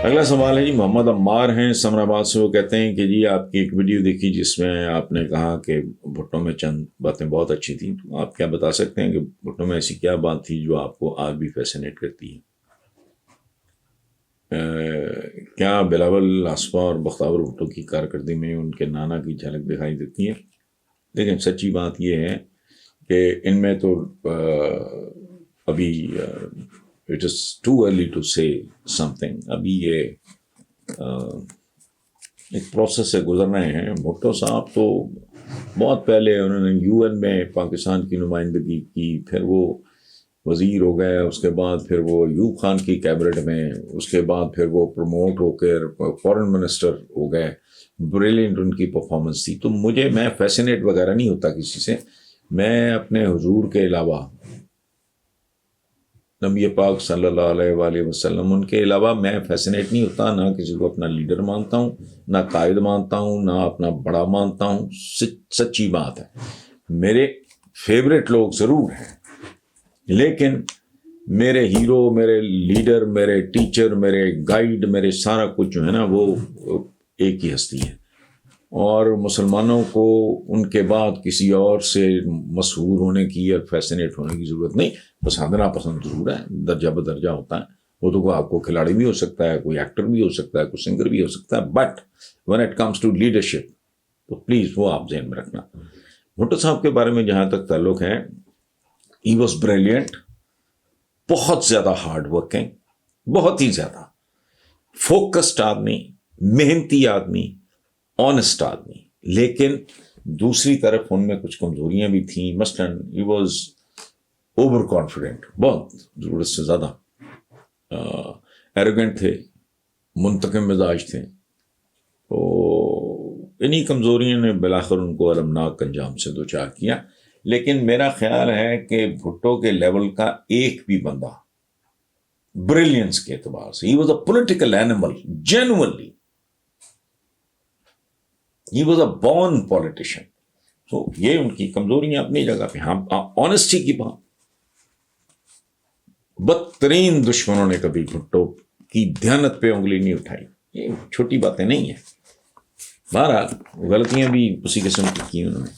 اگلا سوال ہے جی، محمد عمار ہیں سمر آباد سے. وہ کہتے ہیں کہ جی آپ کی ایک ویڈیو دیکھی جس میں آپ نے کہا کہ بھٹو میں چند باتیں بہت اچھی تھیں. تو آپ کیا بتا سکتے ہیں کہ بھٹو میں ایسی کیا بات تھی جو آپ کو آج بھی فیسنیٹ کرتی ہے؟ کیا بلاول اسپا اور بختیار بھٹو کی کارکردگی میں ان کے نانا کی جھلک دکھائی دیتی ہے؟ لیکن سچی بات یہ ہے کہ ان میں تو ابھی it is too early to say some thing. ابھی یہ ایک پروسیس سے گزر رہے ہیں. بھٹو صاحب تو بہت پہلے انہوں نے یو این میں پاکستان کی نمائندگی کی، پھر وہ وزیر ہو گئے، اس کے بعد پھر وہ ایوب خان کی کیبنٹ میں، اس کے بعد پھر وہ پروموٹ ہو کر فورن منسٹر ہو گئے. بریلینٹ ان کی پرفارمنس تھی. تو میں فیسنیٹ وغیرہ نہیں ہوتا کسی سے. میں اپنے حضور کے علاوہ، نبی پاک صلی اللہ علیہ وآلہ وسلم، ان کے علاوہ میں فیسنیٹ نہیں ہوتا. نہ کسی کو اپنا لیڈر مانتا ہوں، نہ قائد مانتا ہوں، نہ اپنا بڑا مانتا ہوں. سچی بات ہے. میرے فیوریٹ لوگ ضرور ہیں، لیکن میرے ہیرو، میرے لیڈر، میرے ٹیچر، میرے گائیڈ، میرے سارا کچھ جو ہے نا وہ ایک ہی ہستی ہے. اور مسلمانوں کو ان کے بعد کسی اور سے مسحور ہونے کی یا فیسنیٹ ہونے کی ضرورت نہیں. پسند ناپسند ضرور ہے، درجہ بدرجہ ہوتا ہے. وہ تو آپ کو کھلاڑی بھی ہو سکتا ہے، کوئی ایکٹر بھی ہو سکتا ہے، کوئی سنگر بھی ہو سکتا ہے. But when it comes to leadership تو پلیز وہ آپ ذہن میں رکھنا. بھٹو صاحب کے بارے میں جہاں تک تعلق ہے، he was brilliant، بہت زیادہ ہارڈ ورکنگ، بہت ہی زیادہ فوکسڈ آدمی، محنتی آدمی، آنےسٹ آدمی. لیکن دوسری طرف ان میں کچھ کمزوریاں بھی تھیں. مثلاً ہی واز اوور کانفیڈنٹ، بہت ضرورت سے زیادہ ایروگنٹ تھے، منتقم مزاج تھے. تو انہی کمزوریوں نے بالآخر ان کو المناک انجام سے دوچار کیا. لیکن میرا خیال ہے کہ بھٹو کے لیول کا ایک بھی بندہ بریلینس کے اعتبار سے، he was a political animal, genuinely. He was a born politician. تو یہ ان کی کمزوریاں اپنی جگہ پہ. ہم آنےسٹی کی بات، بدترین دشمنوں نے کبھی بھٹو کی دیانت پہ انگلی نہیں اٹھائی. یہ چھوٹی باتیں نہیں ہیں. بہرحال غلطیاں بھی اسی قسم کی انہوں نے.